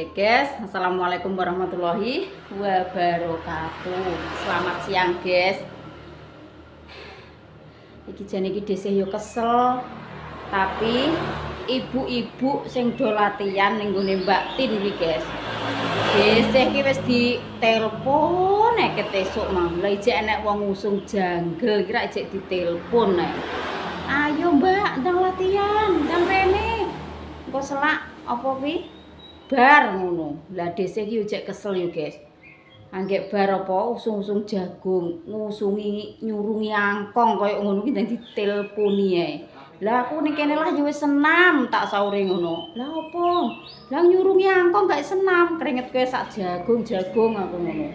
Oke guys, assalamualaikum warahmatullahi wabarakatuh. Selamat siang guys. Iki jane iki dhisik yo kesel, tapi ibu-ibu sing do latihan ning gone Mbak Tin iki guys. Dhisik iki wis ditelepon nek ketesuk mah. Lah ijek enek wong ngusung janggel kira ijek ditelepon nek. Ayo Mbak, ndang latihan, ndang rene. Engko selak apa kuwi? Bar ngono. Lah dhisik iki ojek kesel yo, guys. Anggek bar apa usung-usung jagung, ngusungi nyurungi angkong koyo ngono ki ndang diteleponi ae. Lah aku ning kene lah yo wis senam tak saure ngono. Lah opo? Lah nyurungi angkong gak senam, keringet kowe sak jagung aku ngono.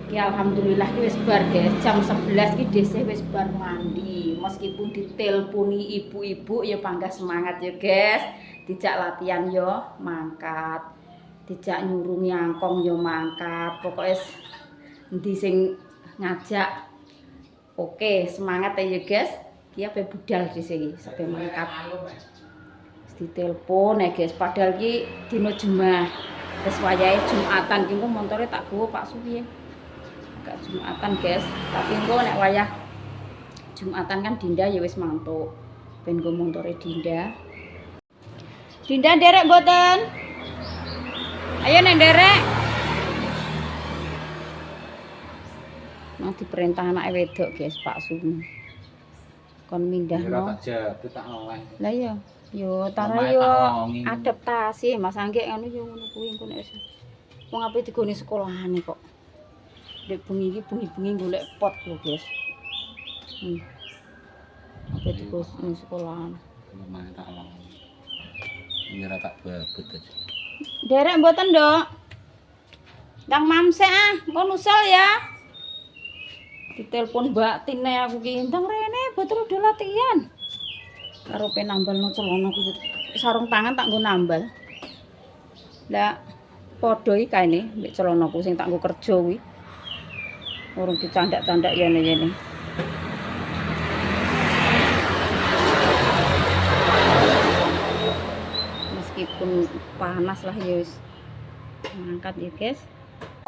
Ki alhamdulillah ki wis bar, guys. Jam 11 ki dhisik wis bar mandi. Meskipun diteleponi ibu-ibu ya panggah semangat ya, guys. Dijak latihan yo mangkat, dijak nyurungi angkong yo mangkat, pokoknya endi sing ngajak oke semangat ya guys. Ki ape budal dhisik sampai mangkat. Ditelepon ya guys, padahal ki dino Jumat. Wis wayahe Jumatan ki engko montore tak gowo Pak Suwi. Gak Jumatan guys, tapi engko nek wayah Jumatan kan Dinda ya wis mantuk. Ben nggo montore Dinda. Dinda derek boten. Ayo nek derek. Mau diperintah anak wedok guys Pak Sumi. Kon mindahno. Lah iya, yo tara yo adaptasi Mas Anggek ngono yo ngono kuwi engko nek wis. Wong ape digone sekolahane kok. Dek bengi iki bengi-bengi golek pot lho guys. Ape digone sekolahan. Lumayan tak long. Nyerah tak babut aja. Derek mboten, Nduk. Ndang mamsek ah, kon usul ya. Ditelepon Mbak Tine aku ki, "Ndang rene betul udah latihan." Karo pe nambalno celana ku sarung tangan tak nggo nambal. Lah padha iki kaene mbek celanaku sing tak nggo kerja kuwi. Urung dicandak-candak yene-yene. Meskipun panas lah ya wis ngangkat ya guys.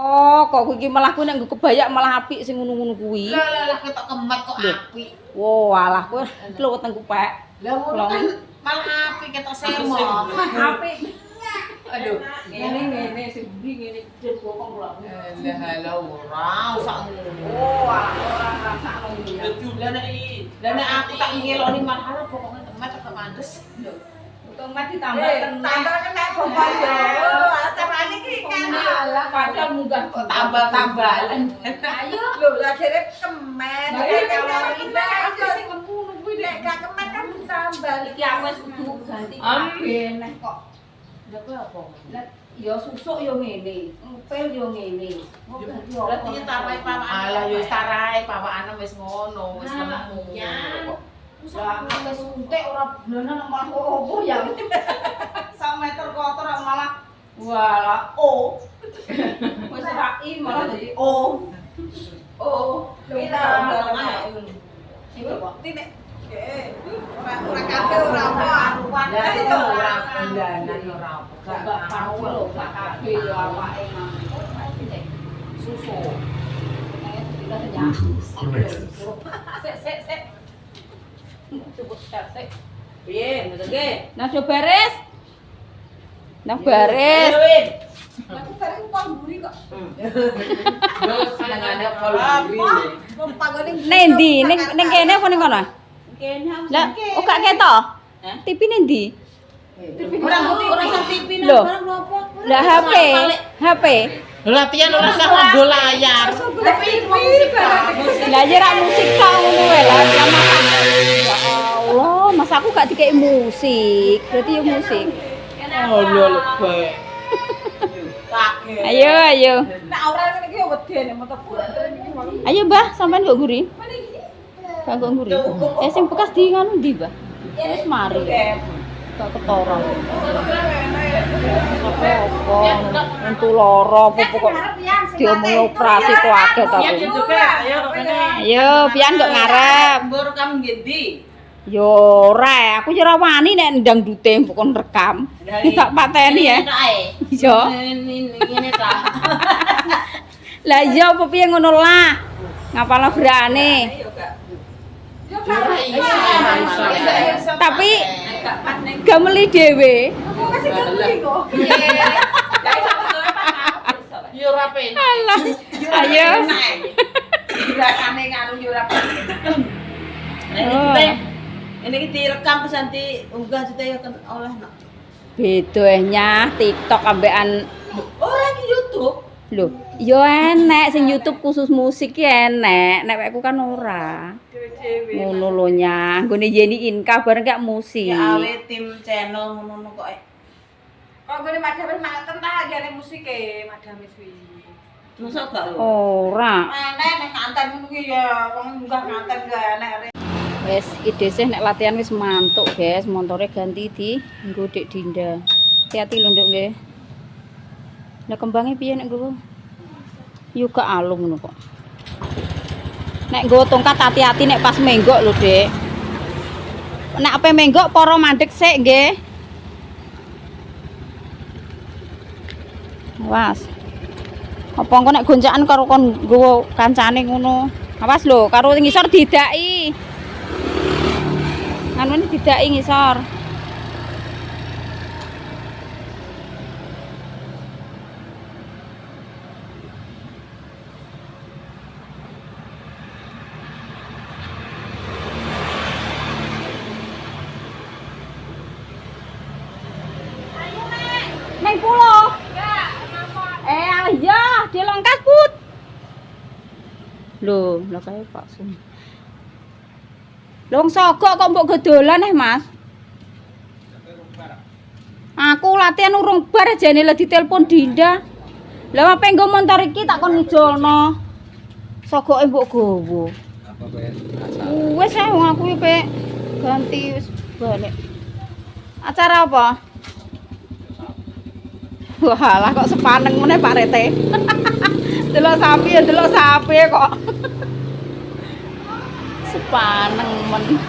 Oh, kok kuwi malah kuwi nek nggo kebaya malah apik sing ngono-ngono kuwi. Lah ketok kemet kok apik. Wo, alah kowe lho wetengku pek. Lah ngono kan malah apik ketok semo. Apik. Aduh, Ngene sing ndi ngene jen bokong kula. lah halo ora usah ngono. Oh, ora rasakno iki. Lah nek aku tak ngeloni malah pokoknya temet kok mandes. Lho. Untung mah ditambah tenan. Tambah kena bobol yo. Acarane iki kan Alah, padahal munggah kok tambah-tambahan. Ayo. Lho, lah jere kemet. Kalori Aku sing ngono kuwi nek gak kemet kan ditambah. Iki aku wis kudu ganti kabeh neh kok. Lah kuwi apa? Lah ya susuk yo ngene, ngupil yo ngene. Mau ganti apa? Berarti tambahi pawakan. Alah yo wis tarahe pawakane wis ngono, wis nemu. Lah aku suntik ora beneran malah opo ya. 1 meter kotor malah walah oh. Wis ora i malah jadi oh. Oh, kita iki kok tinek ora kabeh ora apa. Lah itu ora bulanan ora apa. Gak tahu lho, gak kabeh yo awake mah. Susu. Sik. Coba sik. Piye, ngene Nah, coba baris. Nah, baris. Aku bareng pamburi kok. Yo senengane pamburi. Wong pagone Nendi? Ning kene apa ning kono? kene aku. Lah, oh gak ketok. TV nendi? Ora usah TV nang Loh. barang apa. Lah HP. Latihan ora usah nggo layar. Tapi musik Lah ya rak musik kok ngono wae lah. Ya Allah, mas aku gak dikei musik. Berarti ya musik. Oh lho lebek. Kaget. Ayo. Nek ora ngene iki wedi moto buatan iki. Ayo, Mbah, sampean kok nguri? Gak kok nguri. Sing bekas di ngono ndi, Mbah? Wis mari. Gak ketara. Apa? Entu lara apa pokok diomongi operasi kok kaget aku. Ayo, pian kok ngarep. Mbok rekam ngendi? Yo ora, aku ora wani nek ndang dute pokon rekam. Tak pateni ya. iya. Ini ta. Lah iya apa piye ngono lah. Ngapalo berane. Tapi gameli dhewe. Yo ora penak. Alah. Ayo. Gerakannya nganu yo ora penak. Oh. Ini kita direkam terus nanti unggah kita ya kan oleh nak. Bedanya TikTok ambekan Oh lagi YouTube. lho, yo enek sing YouTube khusus musik ki enek, nek wekku kan ora. Ngono lho nya, nggone Yeni Inka bareng kayak musik. Ya awe tim channel ngono kok. Kok gue madam wis mangerten ta jane musike madam wis kuwi. Masa gak lho. Ora. Enek nek kanten ngono kuwi ya wong munggah kanten gak enek. Wes ide sih nek latihan wis mantuk, guys. Montore ganti di nggo Dik Dinda. Hati-hati lho, Nduk nggih. Lah kembange piye nek nggo? Yo gak alung ngono kok. Nek nggo tongkat hati-hati nek pas menggok lho, Dik. Nek ape menggok para mandek sik nggih. Awas. Apa engko nek goncakan karo kon nggo kancane ngono. Awas lho, karo ngisor didaki. Anu didaki ngisor. Neng pulo. Ya, dia longkas put. Loh, lah kae Pak Sum. Lho wong sogok kok mbok gedolan Mas? Aku latihan urung bar jane le ditelepon Dinda. Lah apa nggo montor iki tak kon ngijolno. Sogoke mbok gowo. Apa bayar? Wis ae wong aku iki pek ganti wis balik. Acara apa? Walah kok sepaneng meneh Pak Rete. Delok sapi ya delok sapi kok. Sepaneng men.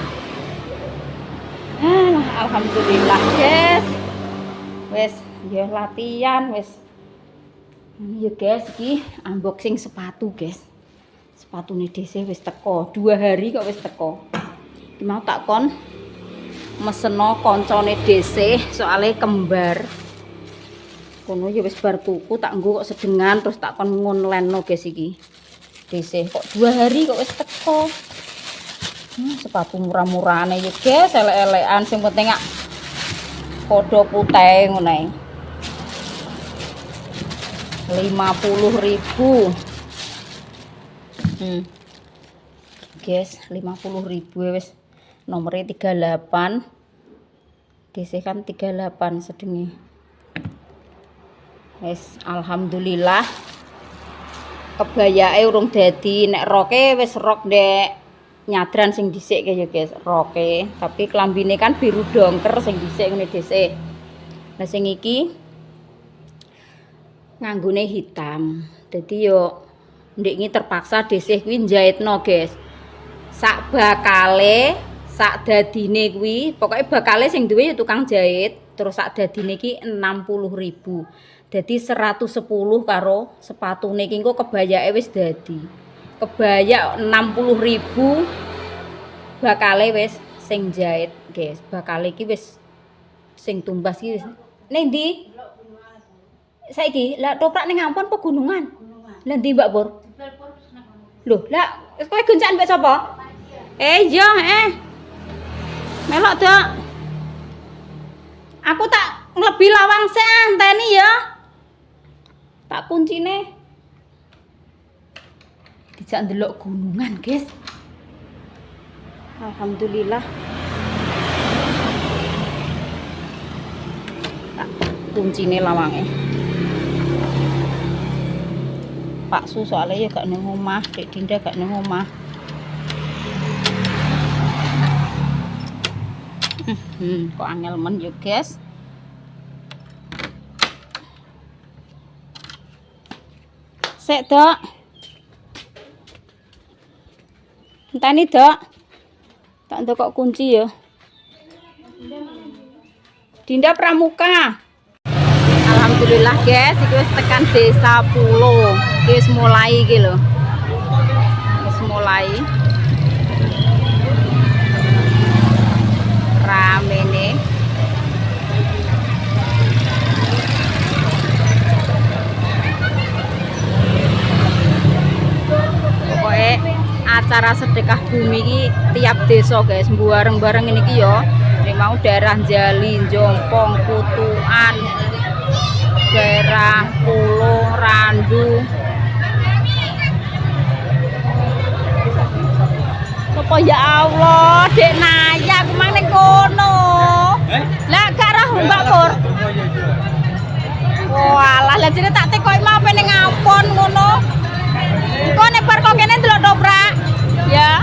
Alhamdulillah, guys. Wes, ya latihan wes. Ya guys, iki unboxing sepatu, guys. Sepatune DC wis teko. 2 hari kok wis teko. Iki mau tak kon meseno koncone DC soalnya kembar. Kono ya wis bar tuku tak nggo kok sedengan terus tak kon ngonlenno guys iki. DC kok 2 hari kok wis teko. Sepatu murah-murahane ya guys, elek-elekan sing penting gak padha putih ngono ae. 50.000. Guys, 50.000 wis nomere 38. DC kan 38 sedenge. Wis alhamdulillah kebayake urung dadi nek roke wis rok ndek nyadran sing dhisik ya guys roke tapi klambine kan biru dongker sing dhisik ngene dhisik. Nah sing iki nganggone hitam. Dadi yo ndek iki terpaksa dhisik kuwi njahitno guys. Sak bakale sak dadine kuwi pokoke bakale sing duwe ya tukang jahit terus sak dadine iki 60.000. Jadi 110 karo sepatune iki engko kebayake wis dadi. Kebaya 60.000 bakale wis sing jahit, guys. Bakale iki wis sing tumbas iki wis. Ning ndi? Saiki lah toprak ning Ampon apa gunungan? Lah ndi Mbak Pur? Loh, lah kowe goncakan mbek sapa? Iya, melok, Dok. Aku tak lebih lawang sik anteni ya. Tak kuncine dijak ndelok gunungan, guys. Alhamdulillah. Tak kuncine lawange. Pak Su soalnya ya gak ning omah, Dik Dinda gak ning omah. Kok angel men yo, guys. Sik, Dok. Enteni, Dok. Tak ndokok kunci ya. Dinda Pramuka. Alhamdulillah Alhamdulillah guys, iki wis tekan Desa Pulo. Iki wis mulai iki lho. Wis mulai. Rame nih. Pokoknya acara sedekah bumi ini tiap desa guys, bareng-bareng ini ki yo. Ini mau daerah Jali, Jompong, Kutuan, daerah Pulo, Randu. Apa ya Allah, Dek Naya kemang ning kono. Lah gak roh Mbak Pur. Walah, lah jane tak tekoki mau ning ngapon ngono. Engko nek bar kok kene ndelok dobrak. Ya.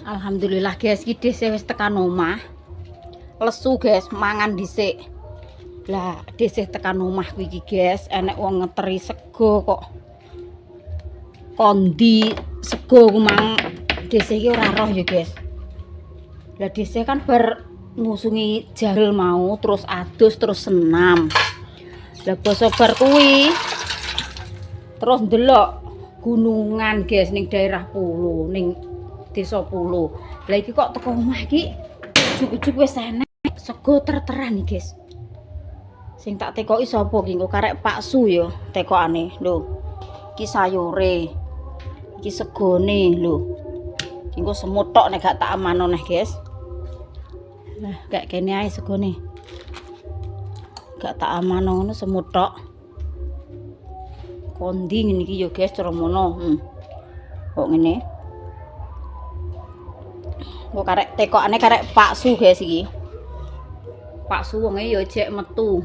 Alhamdulillah guys, iki dhisik wis tekan omah. Lesu guys, mangan dhisik. Lah, dhisik tekan omah kuwi iki guys, enek wong ngeteri sego kok. Kondi sego ku mang dhisik iki ora roh ya guys. Lah dhisik kan bar ngusungi jaril mau terus adus terus senam. Lah basa bar kuwi terus ndelok gunungan guys ning daerah Pulo, ning Desa Pulo. Lah iki kok teko omah iki juk-juk wis enek sego terteran iki, guys. Sing tak tekoki sapa iki? Engko karek Pak Su ya tekokane. Lho. Iki sayure. Iki segone lho. Iki engko semut tok nek gak tak amano neh, guys. Nah, kayak kene ae segone. Gak tak amano ngono semut tok. Kondi ngene iki ya, guys, cara mono. Kok ngene? Kok karek tekokane karek Pak Su guys iki. Pak Su wonge ya jek metu.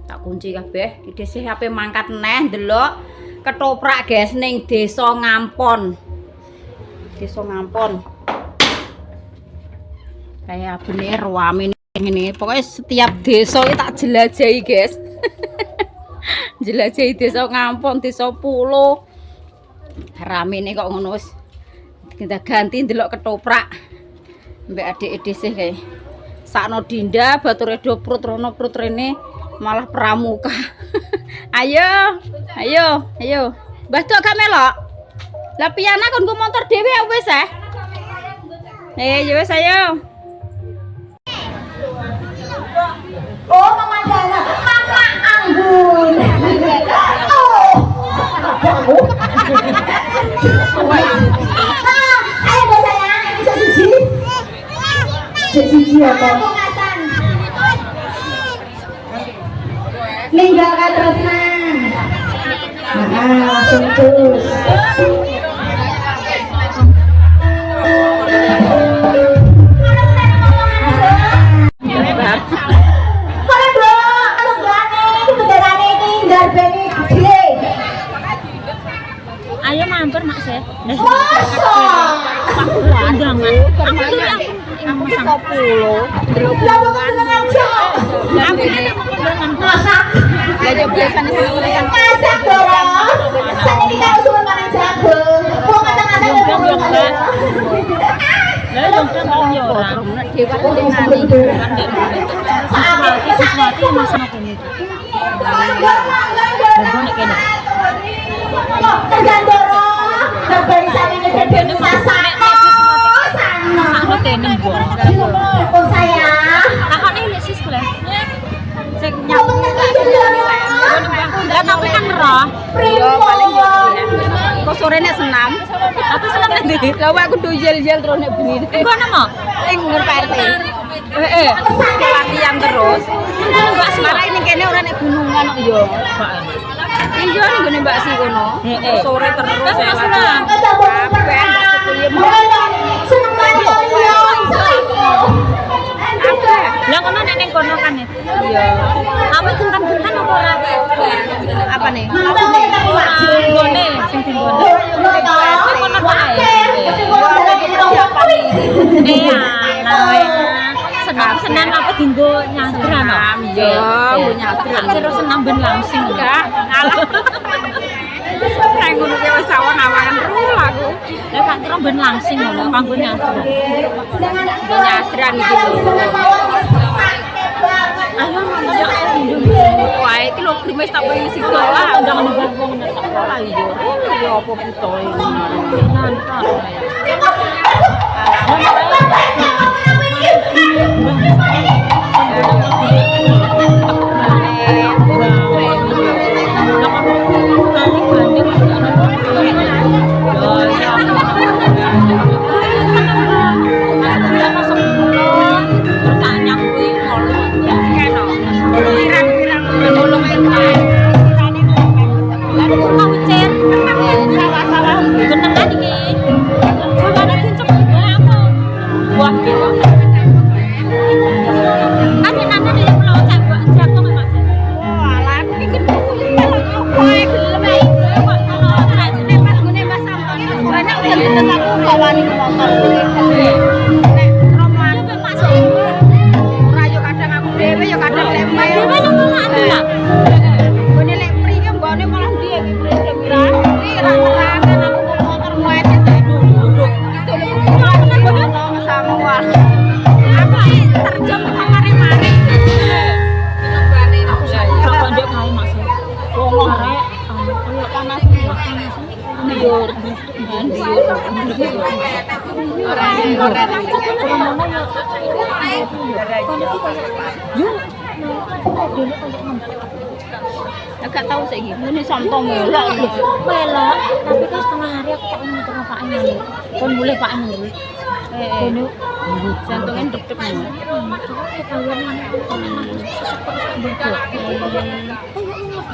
Tak kunci kabeh. Iki dhisik HP mangkat neh ndelok ketoprak guys ning Desa Ngampon. Desa Ngampon. Kayak bener rame ngene. Pokoknya setiap desa iki tak jelajahi guys. Jelajahi Desa Ngampon, Desa Pulo. Rame nih kok ngono wis. Kita ganti ndelok ketoprak. Mbak adik dhisik kae. Sakno Dinda bature do prut rono prut rene malah pramuka. Ayo, ayo, ayo. Mbah Dok gak melok. Lah piyana kon go motor dhewe wis ya wis ayo. Oh, Mama Dana, Mama Anggun. Ayo deh sayang, ini cek siji. Cek siji apa? Ninggalkan tresnan. Langsung terus. Ayo mampir mak saya. Kosong. Undangan. kok pulo. Ya bukan seneng aja. Masak. Ya yo biasane seneng Masak dong. Saya ini kalau suka makan jagung. Mau kata-kata ngomong lah yang yo ora. Dewa ngani. Sesuatu yang masuk kene. Bener nek kene. Tergandoro. Berbari saya ngedek masak. Masakno kene mbok. Oh saya. Takone nek sis kule. Sing nyambung Lah tapi kan roh. yo paling yo kok sore nek senam. Aku seneng ndi? Lah aku kudu yel-yel terus nek bengi. Engko nemu. Ning ngur PRT. Heeh. Latihan terus. Mbak Sih. Malah ini kene ora nek gunungan kok yo. Iya ning gone Mbak Si kono. Heeh. Sore terus Kan saya seneng. latihan. Kabeh Seneng banget ya. Lah ngono nek ning kono kan. Iya. Apa gentan-gentan apa ora? Apa nih? Gone sing dinggone. Kono wae. Senang apa dinggo nyadran no? Iya, nggo nyadran. Terus senang ben langsing Enggak, ngalah. Nek ngono ki wis awan awangan rul aku. Lah kan kira ben langsing ngono kanggo nyadran. Nggo nyadran iki lho. Ayo nonton ya Indomie. Wae iki lho grimes tak pengen sida lah. Ndang nunggu wong nek Lah iya, ya apa puto iki. nonton. Wah, gitu. Kan yang nanya di pulau Jago Mas. Walah, iki gedhe kowe gelem ae. Kalau rajine pas ngene Mas Sampon. Banyak yang aku bawani motor kuwi. Nek roman masuk. Ora yo kadang aku dhewe yo kadang lemah. Dhewe nang ngono lah. Ngene lek mriki mbone malah ndi iki mriki pira. Iki ra terangan aku motor wae saya duduk. Itu lho sama apa terjun ke mari-mari. Aku kok ndek kae Mas. Wong arek koyo panas ndiur Agak tahu sih gitu, ini sontong melok lho. melok tapi kan setengah hari aku tak muter Pak Ini. Kon boleh Pak Ini. Ini Jantungnya deg-deg nih. ketahuan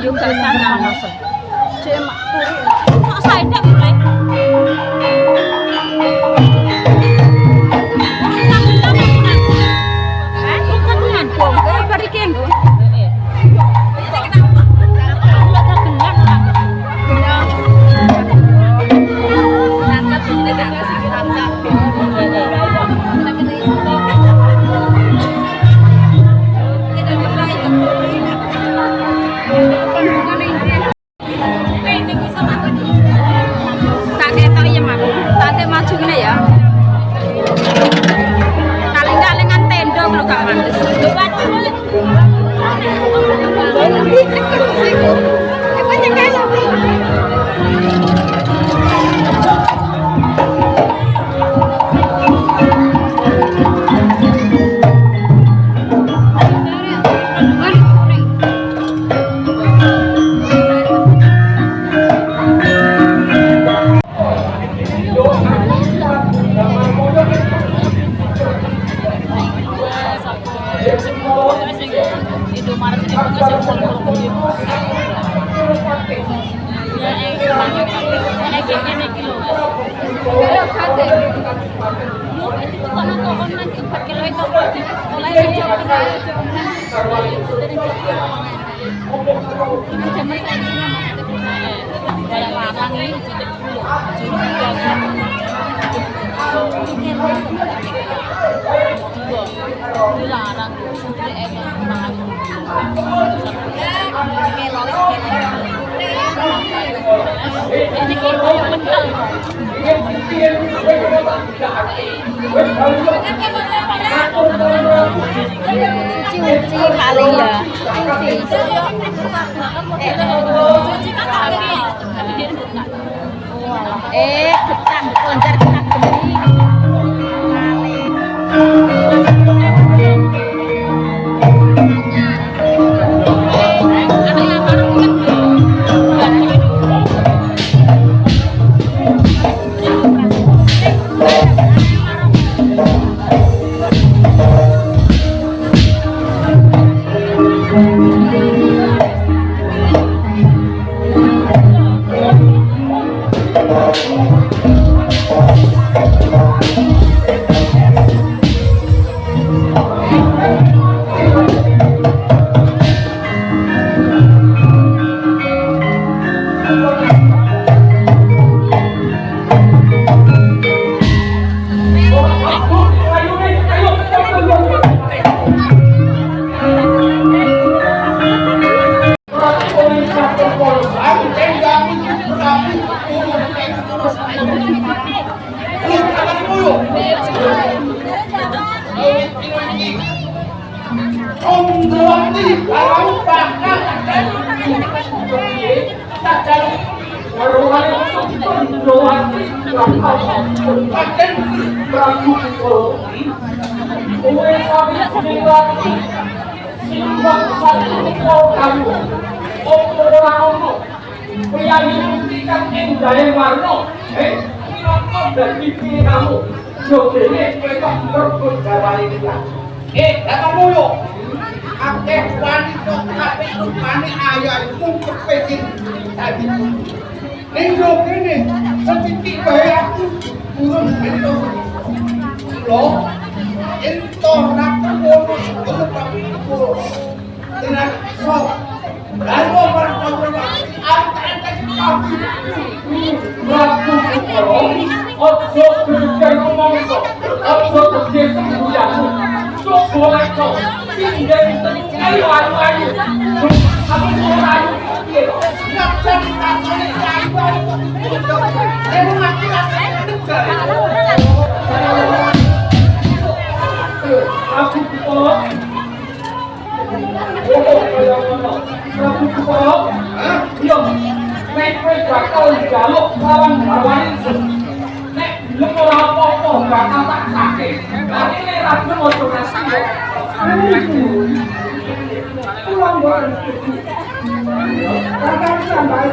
Yo gak sana. Cek mak turu. kok saya ndak mulai. Kagelan Wong kowe bari kenggo. Tak ketok ya mak. Tate maju ngene ya. Kaling-kalingan tenda lho gak mantes. dilarang santri emang mangan ini kita menang Cuci kali ya. Getah koncar kena geni. Datang mulu. Akeh wanita kabeh rupane ayah mungkep peking tadi. Ning yo kene setitik bae aku urung bento. Lho, ento nak ngono sekolah papiku. Tenan sok. Lalu orang tua antar kaki. Laku kalau ojo kerja ngomong sok. Ojo kerja sembahyang. Sok boleh kok. Tinggal ayo ayo. Aku mau ayo. Nak cari tangan ayo. Emang mati aku kok. Aku kok. Yo. Nek bakal dijaluk lawan lawan nek lu ora apa-apa bakal tak sakit. Tapi nek ra gelem ojo nasi. Pulang bareng. Kakak sampai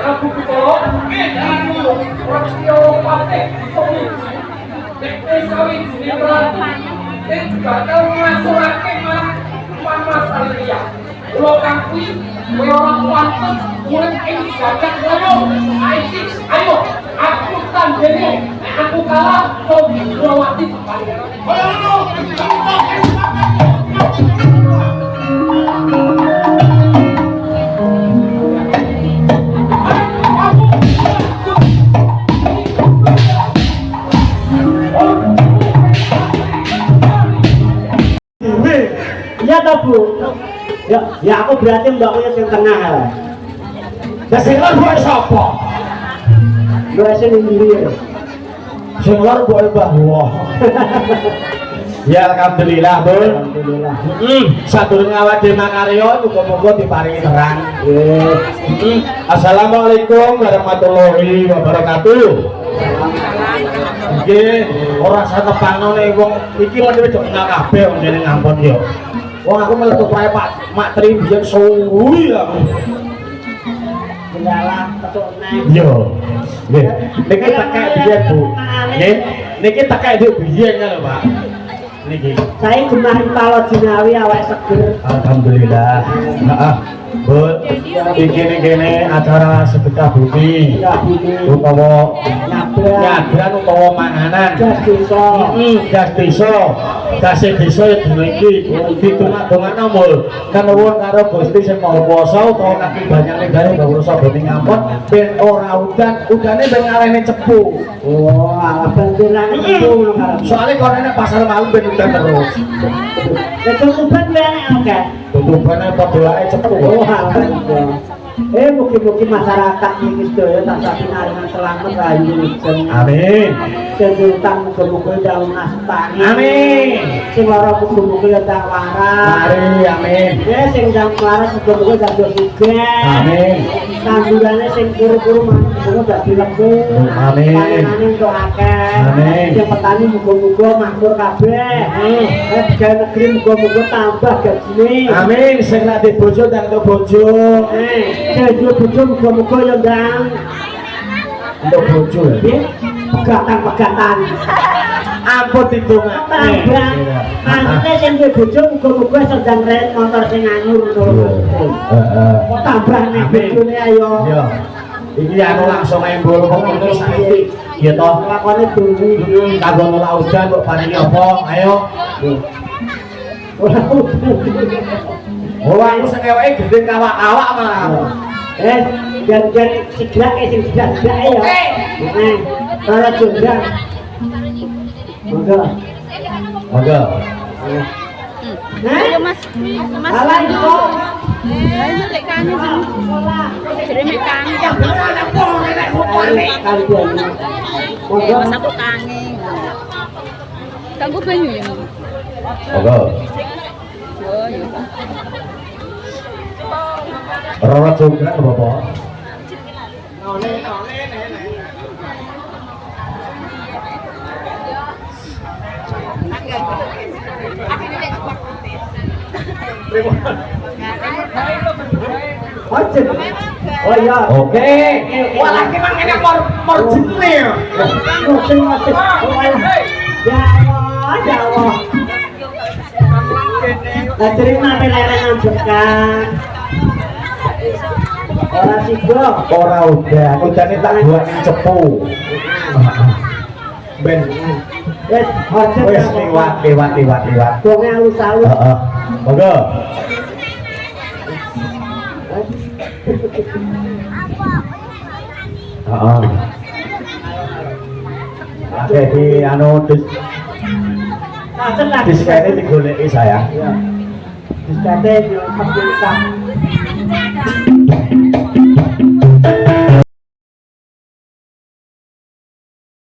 aku kok jangan dulu rasio pate sawit ini berarti bakal ngasurake masalah dia lo kangkui orang pantes murid ini jagat ayo ayo aku tandene aku kalah kau dilawati ayo iya toh Bu? Ya aku berarti mbaknya yang tengah ya. Ya sing lor buat siapa? Gue sing ngindir. Sing lor buat bahwa. Ya alhamdulillah Bu. Alhamdulillah. Sadurunge awak dhewe makarya muga-muga diparingi terang. Nggih. Assalamualaikum warahmatullahi wabarakatuh. Nggih, ora satepano nek wong iki lho wedok kenal kabeh wong dene ngampun yo. Wong aku meletup wae Pak Mak Tri biyen suwi aku. Bengalah ketuk neng. Yo. Nggih. Niki tekek biyen Bu. Nggih. Niki tekek nduk biyen lho Pak. Niki. Saya gemahin palo jinawi awake seger. Alhamdulillah. Heeh. Bu, iki acara sedekah bumi. Utawa nyadran utawa manganan. Gas desa. Kasih desa iki ditungak-tungakno mul. Kanuwun karo Gusti sing Maha Kuwasa utawa kaki banyak negara bangsa bening ngampun ben ora udane ben ngalehne cepu. Oh, ala banjirane cepu ngono karo. Soale konene pasar malam ben udan terus. Ketutupan ben akeh. Tutupane padha wae cepu. Oh, mugi-mugi masyarakat iki sedaya tansah pinaringan selamat rahayu wijeng. Amin. Sing utang muga-muga dalem astani. Amin. Sing lara muga-muga ndang waras. Mari, amin. Ya sing ndang waras muga-muga dados sugih. Amin. Tandurane sing kuru-kuru muga dadi lemu. Amin. Panenane entuk akeh. Amin. Sing petani muga-muga makmur kabeh. Pegawai negeri muga-muga tambah gajine. Amin. Sing lak di bojo ndang entuk bojo. Jadi bojo muga-muga ya ndang untuk bojo ya. Pegatan-pegatan. Ampun ditungak. Tambah. Maksudnya sing duwe bojo muga-muga sedang ren motor sing anyur ngono. Kok tambah nek bojone ayo. Iya. Iki anu langsung embul kok terus saiki. Ya toh lakone dulu kanggo nolak udan kok paringi apa? Ayo. Oh, aku sing eweke gede kawak-kawak malah. Jan segera sing segera ya. Oke. Para jundang. Monggo. Monggo. Ayo Mas. Mas. Salah iku. Ayo lek kangen sing jere mek kangen. Monggo. Mas aku kangen. Kanggo banyu ya. Monggo. Oh, ya. Rara jungkrak Bapak. Oh iya. Oke. Wah lagi mang enak morjine ya. Mungkin mati. Jawa. Lah terima pelerengan bekan. Ora sigo, ora udane tak buat cepu. Ben. Wes liwat. Donge alus-alus. Heeh. Monggo. Heeh. Oke di anu diskene digoleki sayang. Iya. Diskene yo pemirsa.